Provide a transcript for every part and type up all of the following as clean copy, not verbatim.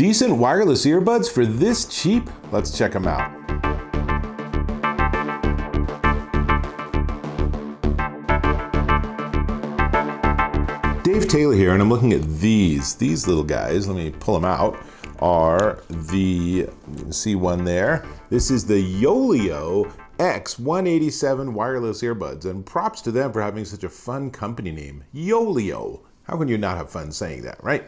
Decent wireless earbuds for this cheap? Let's check them out. Dave Taylor here, and I'm looking at these little guys. Let me pull them out. You can see one there. This is the Yoleo X187 wireless earbuds, and props to them for having such a fun company name, Yoleo. How can you not have fun saying that, right?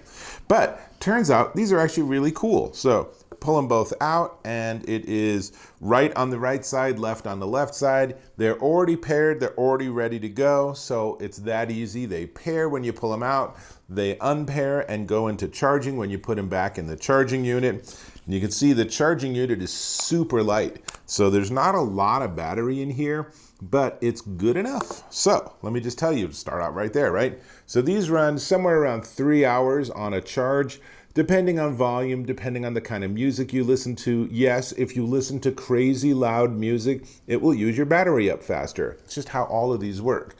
But turns out these are actually really cool. So pull them both out, and it is right on the right side, left on the left side. They're already paired, they're already ready to go. So it's that easy. They pair when you pull them out, they unpair and go into charging when you put them back in the charging unit. And you can see the charging unit is super light. So there's not a lot of battery in here, but it's good enough. So let me just tell you, start out right there, right? So these run somewhere around 3 hours on a charge, depending on volume, depending on the kind of music you listen to. Yes, if you listen to crazy loud music, it will use your battery up faster. It's just how all of these work.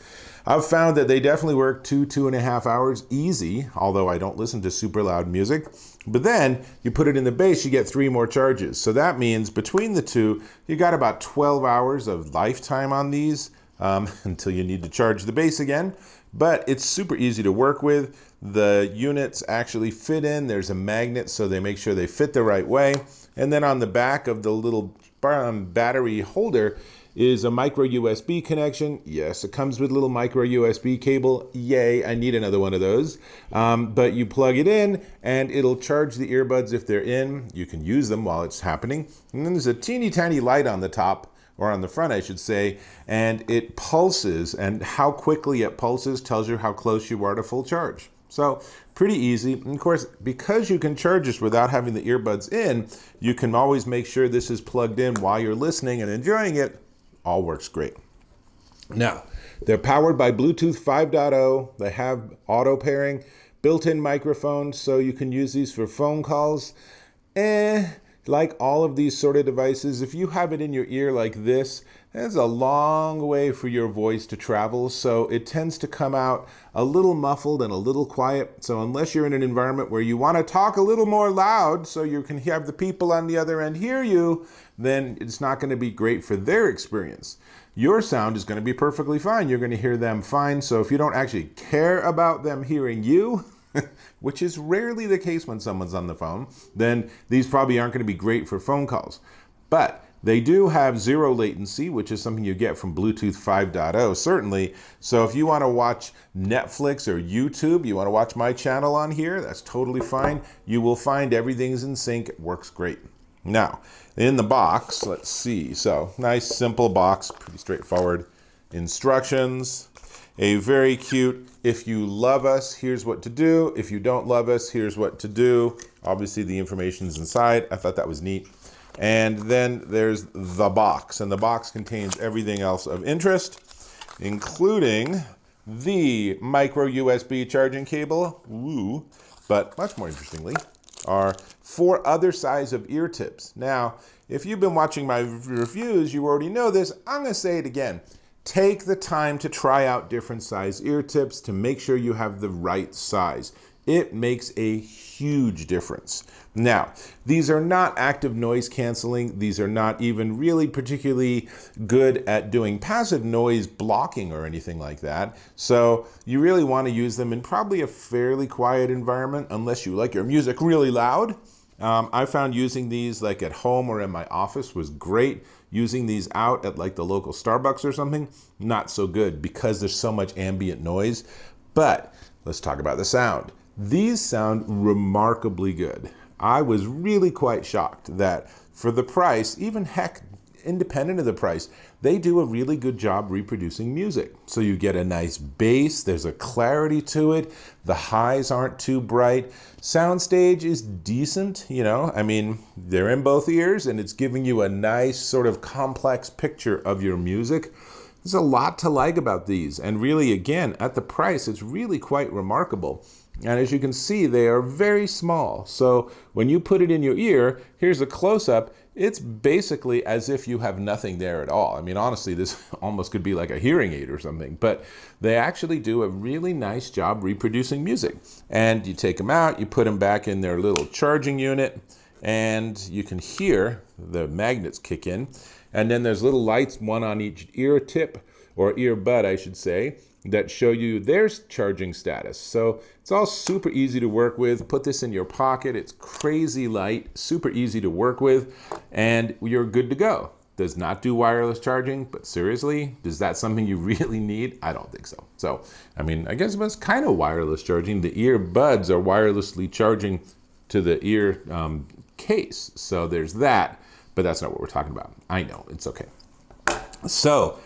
I've found that they definitely work 2.5 hours easy, although I don't listen to super loud music. But then you put it in the base, you get 3 more charges. So that means between the two, you got about 12 hours of lifetime on these until you need to charge the base again. But it's super easy to work with. The units actually fit in. There's a magnet, so they make sure they fit the right way. And then on the back of the little battery holder is a micro USB connection. Yes, it comes with a little micro USB cable. Yay, I need another one of those. But you plug it in and it'll charge the earbuds if they're in. You can use them while it's happening. And then there's a teeny tiny light on the top, or on the front, I should say, and it pulses, and how quickly it pulses tells you how close you are to full charge. So pretty easy. And of course, because you can charge this without having the earbuds in, you can always make sure this is plugged in while you're listening and enjoying it. All works great. Now, they're powered by Bluetooth 5.0. They have auto pairing, built-in microphones, so you can use these for phone calls. Like all of these sort of devices, if you have it in your ear like this, there's a long way for your voice to travel, so it tends to come out a little muffled and a little quiet. So unless you're in an environment where you want to talk a little more loud so you can have the people on the other end hear you, then it's not going to be great for their experience. Your sound is going to be perfectly fine. You're going to hear them fine. So if you don't actually care about them hearing you, which is rarely the case when someone's on the phone, then these probably aren't going to be great for phone calls. But they do have zero latency, which is something you get from Bluetooth 5.0, certainly. So if you want to watch Netflix or YouTube, you want to watch my channel on here, that's totally fine. You will find everything's in sync. It works great. Now, in the box, let's see. So nice, simple box, pretty straightforward. Instructions. A very cute, if you love us, here's what to do. If you don't love us, here's what to do. Obviously the information's inside. I thought that was neat. And then there's the box, and the box contains everything else of interest, including the micro USB charging cable. Woo. But much more interestingly are 4 other size of ear tips. Now, if you've been watching my reviews, you already know this. I'm gonna say it again. Take the time to try out different size ear tips to make sure you have the right size. It makes a huge difference. Now, these are not active noise canceling. These are not even really particularly good at doing passive noise blocking or anything like that. So you really want to use them in probably a fairly quiet environment, unless you like your music really loud. I found using these like at home or in my office was great. Using these out at like the local Starbucks or something, not so good because there's so much ambient noise. But let's talk about the sound. These sound remarkably good. I was really quite shocked that for the price, even heck, independent of the price, they do a really good job reproducing music. So you get a nice bass, there's a clarity to it, the highs aren't too bright. Soundstage is decent, you know, I mean, they're in both ears and it's giving you a nice sort of complex picture of your music. There's a lot to like about these, and really, again, at the price, it's really quite remarkable. And as you can see, they are very small. So when you put it in your ear, here's a close-up. It's basically as if you have nothing there at all. I mean, honestly, this almost could be like a hearing aid or something, but they actually do a really nice job reproducing music. And you take them out, you put them back in their little charging unit, and you can hear the magnets kick in. And then there's little lights, one on each ear tip, or earbud, I should say, that show you their charging status. So it's all super easy to work with. Put this in your pocket. It's crazy light, super easy to work with, and you're good to go. Does not do wireless charging, but seriously, is that something you really need? I don't think so. So, I mean, I guess it's kind of wireless charging. The earbuds are wirelessly charging to the ear case. So there's that, but that's not what we're talking about. I know, it's okay. So,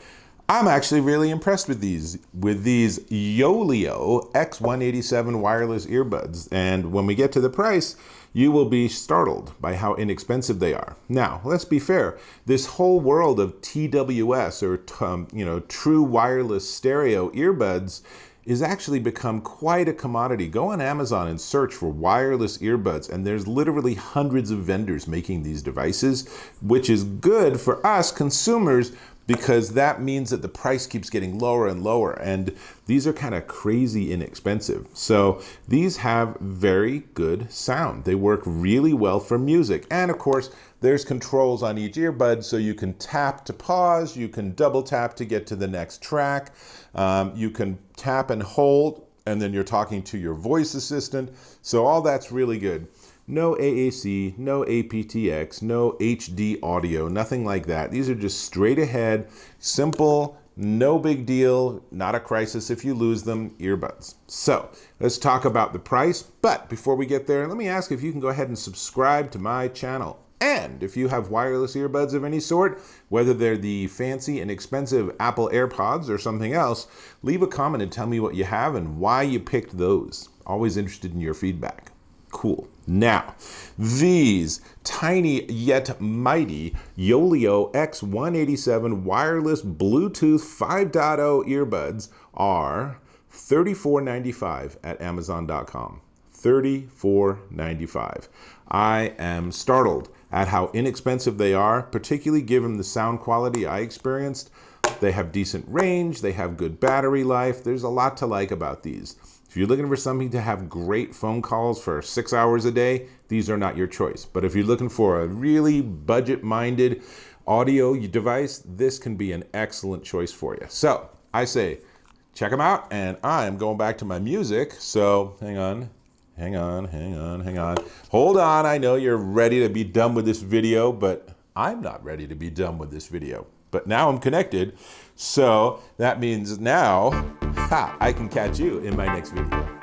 I'm actually really impressed with these Yoleo X187 wireless earbuds. And when we get to the price, you will be startled by how inexpensive they are. Now, let's be fair. This whole world of TWS, or true wireless stereo earbuds, is actually become quite a commodity. Go on Amazon and search for wireless earbuds, and there's literally hundreds of vendors making these devices, which is good for us consumers, because that means that the price keeps getting lower and lower, and these are kind of crazy inexpensive. So these have very good sound. They work really well for music. And of course, there's controls on each earbud, so you can tap to pause, you can double tap to get to the next track, you can tap and hold, and then you're talking to your voice assistant. So all that's really good. No AAC, no Aptx, no HD audio, nothing like that. These are just straight ahead, simple, no big deal, not a crisis if you lose them, earbuds. So let's talk about the price. But before we get there, let me ask if you can go ahead and subscribe to my channel. And if you have wireless earbuds of any sort, whether they're the fancy and expensive Apple AirPods or something else, leave a comment and tell me what you have and why you picked those. Always interested in your feedback. Cool. Now, these tiny yet mighty Yoleo X187 wireless Bluetooth 5.0 earbuds are $34.95 at Amazon.com. $34.95. I am startled at how inexpensive they are, particularly given the sound quality I experienced. They have decent range, they have good battery life. There's a lot to like about these. If you're looking for something to have great phone calls for 6 hours a day, these are not your choice. But if you're looking for a really budget-minded audio device, this can be an excellent choice for you. So I say, check them out, and I am going back to my music. So hang on. Hold on, I know you're ready to be done with this video, but I'm not ready to be done with this video. But now I'm connected, so that means now, I can catch you in my next video.